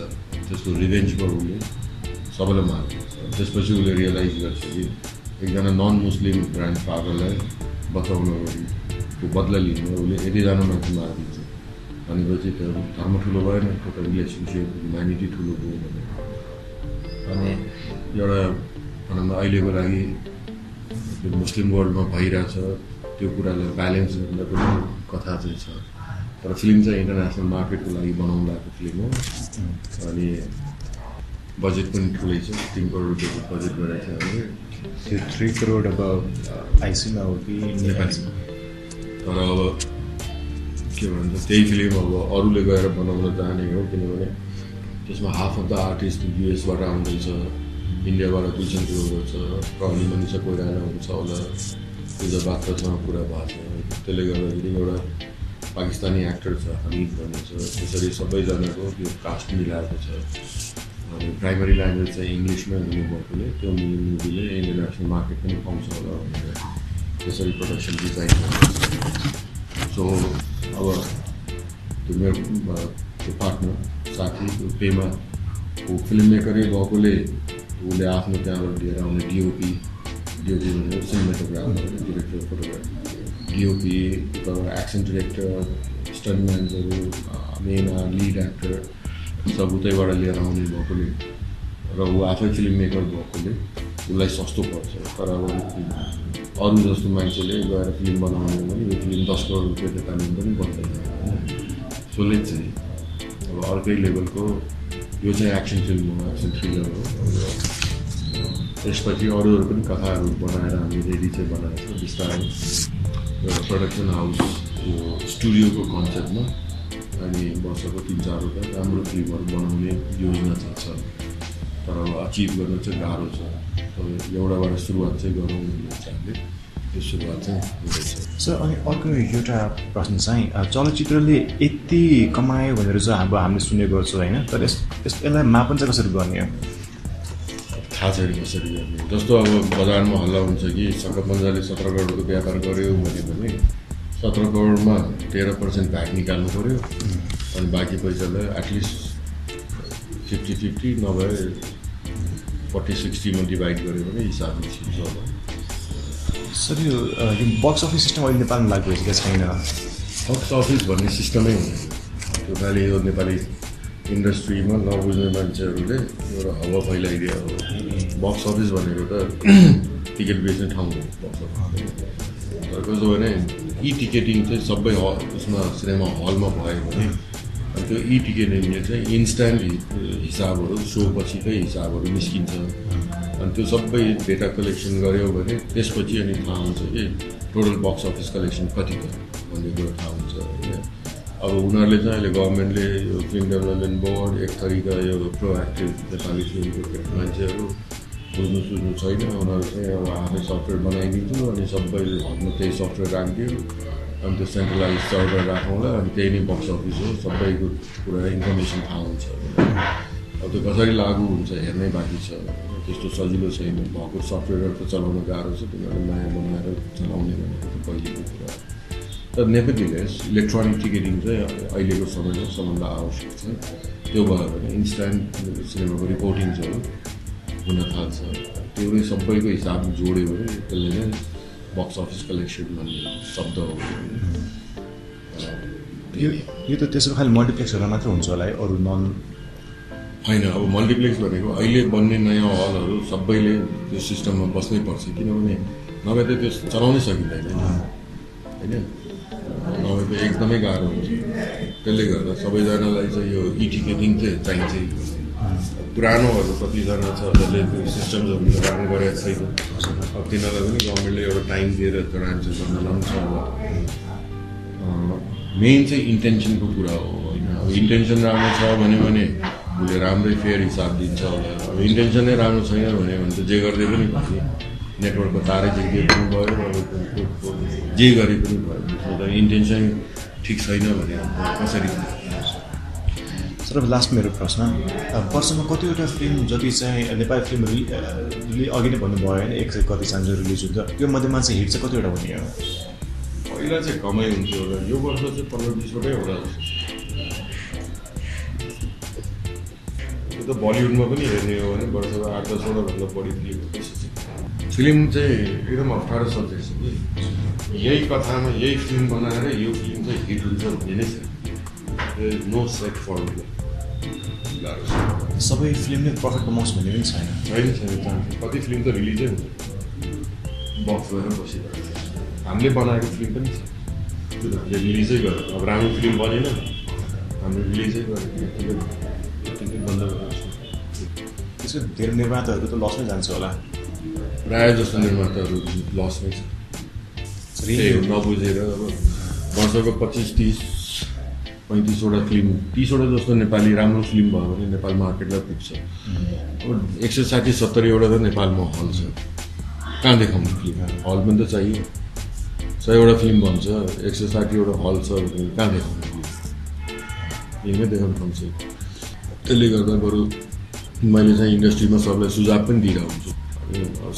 त्यसको रिभेन्जमा उसले सबैलाई मारिदिन्छ। त्यसपछि उसले रियलाइज गर्छ कि एकजना नन मुस्लिम ग्रान्ड फादरलाई बचाउनको त्यो बदला लिनु उसले यतिजना मान्छे मारिदिन्छ भनेपछि त्यो धर्म ठुलो भएन, त्यो रिलेसनसिप ह्युम्यानिटी ठुलो भयो भने। अनि एउटा भनौँ न अहिलेको लागि त्यो मुस्लिम वर्ल्डमा भइरहेछ त्यो कुरालाई ब्यालेन्स गर्न पनि कथा चाहिँ छ। तर फिल्म चाहिँ इन्टरनेसनल मार्केटको लागि बनाउनु भएको फिल्म हो। अनि बजेट पनि ठुलै छ, 3 करोड रुपियाँको बजेट गरेको छ हामीले। त्यो 3 करोड अब आइसीमा हो कि नेपालीमा? तर अब के भन्छ त्यही फिल्म अब अरूले गएर बनाउन जाने हो, किनभने त्यसमा half of the artist US बाट आउँदैछ, इन्डियाबाट गुल्सन ग्रोभर छ, प्रब्लम मनिषा कोइराला हुन्छ होला, पूजा बात्रासँग कुरा भएको छ। त्यसले गर्दाखेरि एउटा पाकिस्तानी एक्टर छ हमिद भन्ने छ, त्यसरी सबैजनाको त्यो कास्ट मिलाएको छ। अनि प्राइमरी ल्याङ्ग्वेज चाहिँ इङ्ग्लिसमै हुने भएकोले त्यो मुभीले इन्टरनेसनल मार्केट पनि पाउँछ होला भनेर त्यसरी प्रडक्सन डिजाइन गर्छ। सो अब त्यो मेरो त्यो पार्टनर साथी त्यो पेमा ऊ फिल्म मेकरै भएकोले उसले आफ्नो त्यहाँबाट लिएर आउने DOP DOP भनेको cinematographer, director photographer, DOP, action director, स्टन्टम्यान्सहरू, मेन लिड एक्टर सब उतैबाट लिएर आउने भएकोले र ऊ आफै फिल्म मेकर भएकोले उसलाई सस्तो पर्छ। तर अब अरू जस्तो मान्छेले गएर फिल्म बनाउने हो भने यो फिल्म 10 करोड रुपियाँ त तान्नु पनि पर्दैन होइन। सोले चाहिँ अब अर्कै लेभलको यो चाहिँ एक्सन फिल्म हो, एक्सन थ्रिलर हो। त्यसपछि अरूहरू पनि कथाहरू बनाएर हामी रेडी चाहिँ बनाएको छ बिस्तारै एउटा प्रडक्सन हाउस यो स्टुडियोको कन्सेप्टमा। अनि वर्षको 3-4वटा राम्रो फिल्महरू बनाउने योजना चाहिँ छ। तर अब अचिभ गर्न चाहिँ गाह्रो छ। एउटाबाट सुरुवात चाहिँ गरौँ भन्ने हिसाबले त्यो सुरुवात चाहिँ हुँदैछ। सर अनि अर्को एउटा प्रश्न चाहिँ चलचित्रले यति कमायो भनेर चाहिँ अब हामीले सुन्ने गर्छौँ होइन, तर यसलाई मापन चाहिँ कसरी गर्ने हो? थाहा छैन कसरी गर्ने। जस्तो अब बजारमा हल्ला हुन्छ कि सक्कपन्जाले 17 करोडको व्यापार गर्यो भने 17 करोडमा 13% भ्याट निकाल्नु पऱ्यो अनि बाँकी पैसालाई एटलिस्ट 50-50 नभए 40-60 डिभाइड गऱ्यो भने हिसाब हुन्छ। सर यो बक्स अफिस सिस्टम अहिले नेपालमा लागु भइसकेको छैन। बक्स अफिस भन्ने सिस्टमै हुँदैन। त्यो खालि यो नेपाली इन्डस्ट्रीमा नबुझ्ने मान्छेहरूले एउटा हावा फैलाइदियो हो। बक्स अफिस भनेको त टिकट बेच्ने ठाउँ हो बक्स अफिस। तर कस्तो भने टिकेटिङ चाहिँ सबै उसमा सिनेमा हलमा भयो भने अनि त्यो टिकेटिङले चाहिँ इन्स्ट्यान्ट हिसाबहरू सो पछिकै हिसाबहरू निस्किन्छ। अनि त्यो सबै डेटा कलेक्सन गऱ्यो भने त्यसपछि अनि थाहा हुन्छ कि टोटल बक्स अफिस कलेक्सन कति भयो भन्ने कुरो थाहा हुन्छ होइन। अब उनीहरूले चाहिँ अहिले गभर्मेन्टले यो फिल्म डेभलपमेन्ट बोर्ड एक थरीका यो प्रोएक्टिभ नेपाली फिल्मको मान्छेहरू बुझ्नु सुझ्नु छैन। उनीहरू चाहिँ अब आफै सफ्टवेयर बनाइदिन्थ्यो अनि सबै हलमा त्यही सफ्टवेयर राखिदियो अनि त्यो सेन्ट्रलाइज सर्भर राखौँला अनि त्यही नै बक्स अफिस हो, सबैको पुरा इन्फर्मेसन थाहा हुन्छ। अब त्यो कसरी लागु हुन्छ हेर्नै बाँकी छ। त्यस्तो सजिलो छैन। भएको सफ्टवेयर त चलाउन गाह्रो छ, तिनीहरूले नयाँ बनाएर चलाउने भनेको त पहिलेको कुरा। तर नेभरदिलेस इलेक्ट्रोनिक टिकेटिङ चाहिँ अहिलेको समयमा सबभन्दा आवश्यक छ। त्यो भयो भने इन्स्ट्यान्ट सिनेमाको रिपोर्टिङ्सहरू हुन थाल्छ। त्यो नै सबैको हिसाब जोड्यो भने त्यसले नै बक्स अफिस कलेक्सन भन्ने शब्द हो। यो त त्यसो खालि मल्टिप्लेक्सहरू मात्र हुन्छ होला है, अरू नन होइन। अब मल्टिप्लेक्स भनेको अहिले बन्ने नयाँ हलहरू सबैले त्यो सिस्टममा बस्नै पर्छ, किनभने नभए त त्यो चलाउनै सकिँदैन होइन। नभए त एकदमै गाह्रो हुन्छ। त्यसले गर्दा सबैजनालाई चाहिँ यो टिकेटिङ चाहिँ चाहिन्छ। पुरानोहरू कतिजना छ जसले त्यो सिस्टम्सहरू निर्माण गरेको छैन। अब तिनीहरूलाई पनि गभर्मेन्टले एउटा टाइम दिएर जडान्छ गर्नलाई पनि छ। मेन चाहिँ इन्टेन्सनको कुरा हो होइन। अब इन्टेन्सन राम्रो छ भने उसले राम्रै फेयर हिसाब दिन्छ होला। अब इन्टेन्सनै राम्रो छैन भने त जे गर्दै पनि भयो, नेटवर्कको तारै झिक्दिए पनि भयो, जे गरे पनि भयो। त्यसमा त इन्टेन्सन ठिक छैन भने कसरी? सर लास्ट मेरो प्रश्न, वर्षमा कतिवटा फिल्म जति चाहिँ नेपाली फिल्महरूले अघि नै भन्नुभयो होइन 100 कति चान्स रिलिज हुन्छ, त्यो मध्येमा चाहिँ हिट चाहिँ कतिवटा हुने हो? पहिला चाहिँ कमै हुन्थ्यो होला। यो वर्ष चाहिँ 15-20वटै होला। त्यो त बलिउडमा पनि हेर्ने हो भने वर्षमा 8-10वटा भन्दा बढी फिल्म चाहिँ एकदम अप्ठ्यारो सब्जेक्ट छ कि यही कथामा यही फिल्म बनाएर यो फिल्म चाहिँ हिट हुन्छ भन्ने नै छ। No set formula. सबै फिल्मले प्रफिट कमाउँछ भन्ने पनि छैन। चान्स। कति फिल्म त रिलिजै हुन्छ बक्स भएर बसिरहेको छ। हामीले बनाएको फिल्म पनि छ हामीले रिलिजै गरेर। अब राम्रो फिल्म बनेन हामीले रिलिजै गरेर बन्द गरेको छ। त्यसको धेरै निर्माताहरू त लसमै जान्छ होला। प्रायः जस्तो निर्माताहरू लसमै छ। नबुझेर अब वर्षको 25-30-35वटा फिल्म 30वटा जस्तो नेपाली राम्रो फिल्म भयो भने नेपाल मार्केटलाई पुग्छ। अब 160-170वटा त नेपालमा हल छ। कहाँ देखाउनु फिल्म? हल पनि त चाहियो। 100वटा फिल्म भन्छ 160वटा हल छ भने कहाँ देखाउनु फिल्म? यहीँमै देखाउनु पाउँछ। त्यसले गर्दा बरु मैले चाहिँ इन्डस्ट्रीमा सबलाई सुझाव पनि दिइरहेको हुन्छु।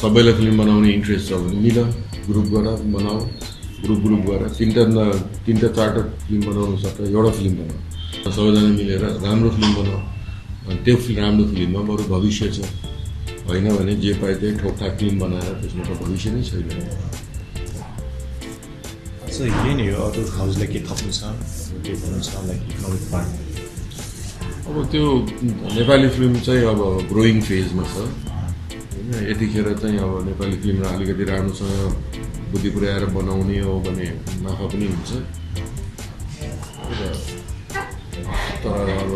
सबैलाई फिल्म बनाउने इन्ट्रेस्ट छ भने मिल ग्रुप गरेर बनाऊ। ग्रुप गरेर 3-4टा फिल्म बनाउनु सक्छ। एउटा फिल्म बनाऊ, सबैजना मिलेर राम्रो फिल्म बनाऊ। अनि त्यो राम्रो फिल्ममा बरु भविष्य छ। होइन भने जे पाए त्यही ठोकठाक फिल्म बनाएर त्यसमा त भविष्य नै छैन। सो यही नै हो, अरू हाउसलाई के थप्नु छ, के भन्नु छ लाइक इकोनोमिक पार्ट? अब त्यो नेपाली फिल्म चाहिँ अब ग्रोइङ फेजमा छ होइन। यतिखेर चाहिँ अब नेपाली फिल्मलाई अलिकति राम्रोसँग बुद्धि पुर्याएर बनाउने हो भने नाफा पनि हुन्छ। तर अब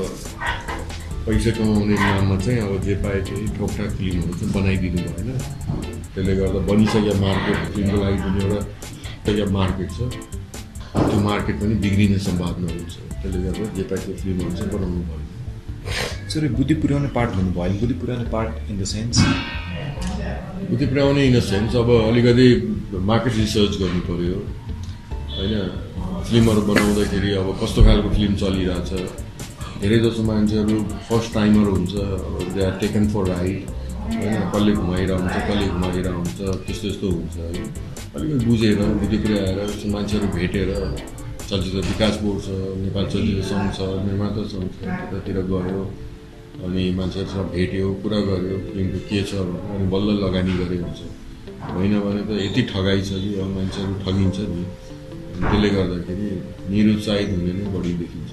पैसा कमाउने नाममा चाहिँ अब जे पाए त्यही ठोकठाक फिल्महरू चाहिँ बनाइदिनु भएन। त्यसले गर्दा बनिसकेको मार्केट फिल्मको लागि पनि एउटा मार्केट छ, त्यो मार्केट पनि बिग्रिने सम्भावना हुन्छ। त्यसले गर्दा जे पाए त्यो फिल्महरू चाहिँ बनाउनु भएन। सरी बुद्धि पुर्याउने पार्ट भन्नुभयो, बुद्धि पुर्याउने पार्ट इन द सेन्स? बुद्धि पुर्याउने इन द सेन्स अब अलिकति मार्केट रिसर्च गर्नु पऱ्यो होइन। फिल्महरू बनाउँदाखेरि अब कस्तो खालको फिल्म चलिरहेछ, धेरै जसो मान्छेहरू फर्स्ट टाइमर हुन्छ, they are taken for ride होइन। कसले घुमाइरहेको हुन्छ, कसले घुमाइरहेको हुन्छ, त्यस्तो यस्तो हुन्छ है। अलिकति बुझेर बुद्धि पुर्याएर मान्छेहरू भेटेर, चलचित्र विकास बोर्ड छ, नेपाल चलचित्र सङ्घ छ, निर्माता सङ्घ छ, त्यतातिर गयो अनि मान्छेहरूसँग भेट्यो, कुरा गऱ्यो फिल्मको के छ अनि बल्ल लगानी गरे हुन्छ। होइन भने त यति ठगाइ छ कि अब मान्छेहरू ठगिन्छ नि। त्यसले गर्दाखेरि निरुत्साहित हुने नै बढी देखिन्छ।